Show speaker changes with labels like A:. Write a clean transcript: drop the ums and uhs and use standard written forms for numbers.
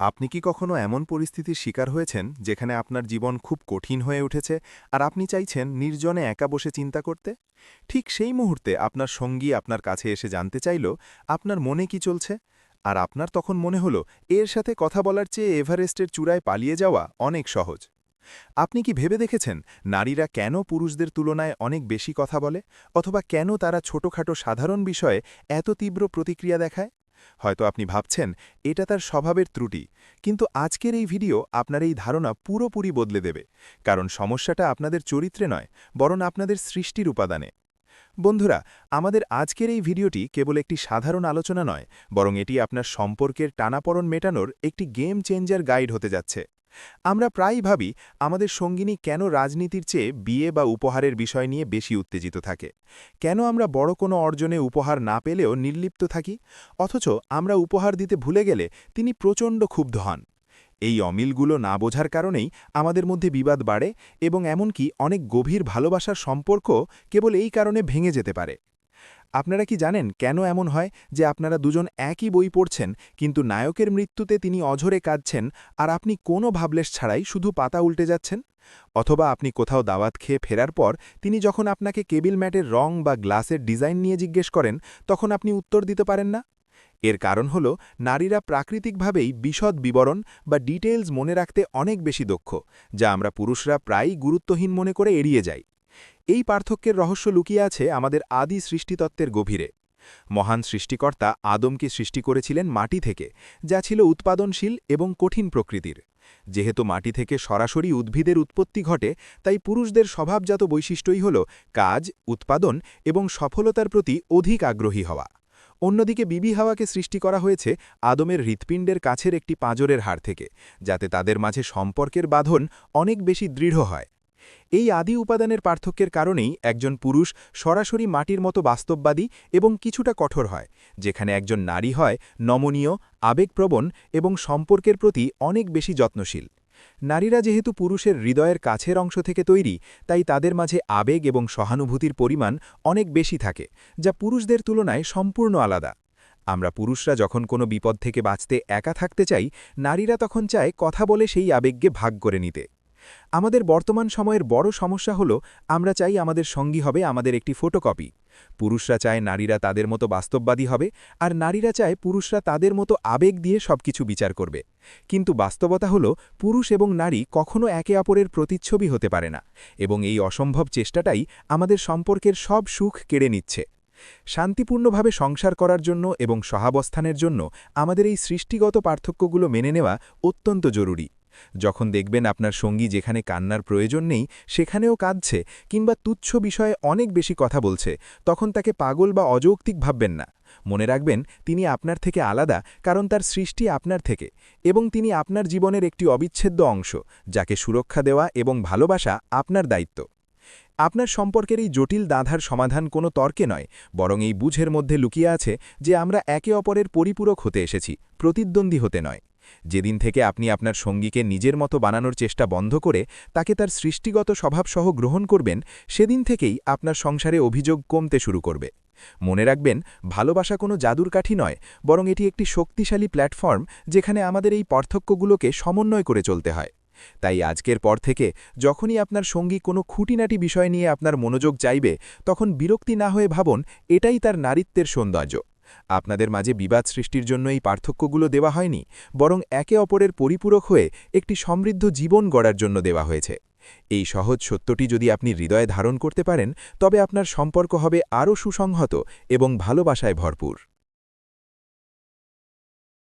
A: আপনি কি কখনো এমন পরিস্থিতির শিকার হয়েছেন যেখানে আপনার জীবন খুব কঠিন হয়ে উঠেছে আর আপনি চাইছেন নির্জনে একা বসে চিন্তা করতে? ঠিক সেই মুহূর্তে আপনার সঙ্গী আপনার কাছে এসে জানতে চাইল আপনার মনে কি চলছে, আর আপনার তখন মনে হলো এর সাথে কথা বলার চেয়ে এভারেস্টের চূড়ায় পালিয়ে যাওয়া অনেক সহজ। আপনি কি ভেবে দেখেছেন নারীরা কেন পুরুষদের তুলনায় অনেক বেশি কথা বলে, অথবা কেন তারা ছোটখাটো সাধারণ বিষয়ে এত তীব্র প্রতিক্রিয়া দেখায়? হয়তো আপনি ভাবছেন এটা তার স্বভাবের ত্রুটি, কিন্তু আজকের এই ভিডিও আপনার এই ধারণা পুরোপুরি বদলে দেবে, কারণ সমস্যাটা আপনাদের চরিত্রে নয়, বরং আপনাদের সৃষ্টির উপাদানে। বন্ধুরা, আমাদের আজকের এই ভিডিওটি কেবল একটি সাধারণ আলোচনা নয়, বরং এটি আপনার সম্পর্কের টানাপড়ন মেটানোর একটি গেম চেঞ্জার গাইড হতে যাচ্ছে। আমরা প্রায়ই ভাবি আমাদের সঙ্গিনী কেন রাজনীতির চেয়ে বিয়ে বা উপহারের বিষয় নিয়ে বেশি উত্তেজিত থাকে, কেন আমরা বড় কোনো অর্জনে উপহার না পেলেও নির্লিপ্ত থাকি, অথচ আমরা উপহার দিতে ভুলে গেলে তিনি প্রচণ্ড ক্ষুব্ধ হন। এই অমিলগুলো না বোঝার কারণেই আমাদের মধ্যে বিবাদ বাড়ে, এবং এমনকি অনেক গভীর ভালোবাসার সম্পর্ক কেবল এই কারণে ভেঙে যেতে পারে। আপনারা কি জানেন কেন এমন হয় যে আপনারা দুজন একই বই পড়ছেন, কিন্তু নায়কের মৃত্যুতে তিনি অঝরে কাঁদছেন আর আপনি কোনো ভাবলেশ ছাড়াই শুধু পাতা উল্টে যাচ্ছেন? অথবা আপনি কোথাও দাওয়াত খেয়ে ফেরার পর তিনি যখন আপনাকে কেবিল ম্যাটের রং বা গ্লাসের ডিজাইন নিয়ে জিজ্ঞেস করেন, তখন আপনি উত্তর দিতে পারেন না? এর কারণ হল নারীরা প্রাকৃতিকভাবেই বিশদ বিবরণ বা ডিটেইলস মনে রাখতে অনেক বেশি দক্ষ, যা আমরা পুরুষরা প্রায়ই গুরুত্বহীন মনে করে এড়িয়ে যাই। এই পার্থক্যের রহস্য লুকিয়ে আছে আমাদের আদি সৃষ্টিতত্ত্বের গভীরে। মহান সৃষ্টিকর্তা আদমকে সৃষ্টি করেছিলেন মাটি থেকে, যা ছিল উৎপাদনশীল এবং কঠিন প্রকৃতির। যেহেতু মাটি থেকে সরাসরি উদ্ভিদের উৎপত্তি ঘটে, তাই পুরুষদের স্বভাবজাত বৈশিষ্ট্যই হল কাজ, উৎপাদন এবং সফলতার প্রতি অধিক আগ্রহী হওয়া। অন্যদিকে বিবি হাওয়াকে সৃষ্টি করা হয়েছে আদমের হৃৎপিণ্ডের কাছের একটি পাঁজরের হাড় থেকে, যাতে তাদের মাঝে সম্পর্কের বাঁধন অনেক বেশি দৃঢ় হয়। এই আদি উপাদানের পার্থক্যের কারণেই একজন পুরুষ সরাসরি মাটির মতো বাস্তববাদী এবং কিছুটা কঠোর হয়, যেখানে একজন নারী হয় নমনীয়, আবেগপ্রবণ এবং সম্পর্কের প্রতি অনেক বেশি যত্নশীল। নারীরা যেহেতু পুরুষের হৃদয়ের কাছের অংশ থেকে তৈরি, তাই তাদের মাঝে আবেগ এবং সহানুভূতির পরিমাণ অনেক বেশি থাকে, যা পুরুষদের তুলনায় সম্পূর্ণ আলাদা। আমরা পুরুষরা যখন কোনো বিপদ থেকে বাঁচতে একা থাকতে চাই, নারীরা তখন চায় কথা বলে সেই আবেগকে ভাগ করে নিতে। আমাদের বর্তমান সময়ের বড় সমস্যা হল আমরা চাই আমাদের সঙ্গী হবে আমাদের একটি ফটোকপি। পুরুষরা চায় নারীরা তাদের মতো বাস্তববাদী হবে, আর নারীরা চায় পুরুষরা তাদের মতো আবেগ দিয়ে সবকিছু বিচার করবে। কিন্তু বাস্তবতা হল পুরুষ এবং নারী কখনো একে অপরের প্রতিচ্ছবি হতে পারে না, এবং এই অসম্ভব চেষ্টাটাই আমাদের সম্পর্কের সব সুখ কেড়ে নিচ্ছে। শান্তিপূর্ণভাবে সংসার করার জন্য এবং সহাবস্থানের জন্য আমাদের এই সৃষ্টিগত পার্থক্যগুলো মেনে নেওয়া অত্যন্ত জরুরি। যখন দেখবেন আপনার সঙ্গী যেখানে কান্নার প্রয়োজন নেই সেখানেও কাঁদছে, কিংবা তুচ্ছ বিষয়ে অনেক বেশি কথা বলছে, তখন তাকে পাগল বা অযৌক্তিক ভাববেন না। মনে রাখবেন তিনি আপনার থেকে আলাদা, কারণ তার সৃষ্টি আপনার থেকে, এবং তিনি আপনার জীবনের একটি অবিচ্ছেদ্য অংশ, যাকে সুরক্ষা দেওয়া এবং ভালোবাসা আপনার দায়িত্ব। আপনার সম্পর্কের এই জটিল দাঁধার সমাধান কোনো তর্কে নয়, বরং এই বুঝের মধ্যে লুকিয়ে আছে যে আমরা একে অপরের পরিপূরক হতে এসেছি, প্রতিদ্বন্দ্বী হতে নয়। যেদিন থেকে আপনি আপনার সঙ্গীকে নিজের মতো বানানোর চেষ্টা বন্ধ করে তাকে তার সৃষ্টিগত স্বভাবসহ গ্রহণ করবেন, সেদিন থেকেই আপনার সংসারে অভিযোগ কমতে শুরু করবে। মনে রাখবেন, ভালোবাসা কোনো জাদুর কাঠি নয়, বরং এটি একটি শক্তিশালী প্ল্যাটফর্ম, যেখানে আমাদের এই পার্থক্যগুলোকে সমন্বয় করে চলতে হয়। তাই আজকের পর থেকে যখনই আপনার সঙ্গী কোনো খুঁটিনাটি বিষয় নিয়ে আপনার মনোযোগ চাইবে, তখন বিরক্তি না হয়ে ভাবুন এটাই তার নারীত্বের সৌন্দর্য। আপনাদের মাঝে বিবাদ সৃষ্টির জন্য এই পার্থক্যগুলো দেওয়া হয়নি, বরং একে অপরের পরিপূরক হয়ে একটি সমৃদ্ধ জীবন গড়ার জন্য দেওয়া হয়েছে। এই সহজ সত্যটি যদি আপনি হৃদয়ে ধারণ করতে পারেন, তবে আপনার সম্পর্ক হবে আরও সুসংহত এবং ভালোবাসায় ভরপুর।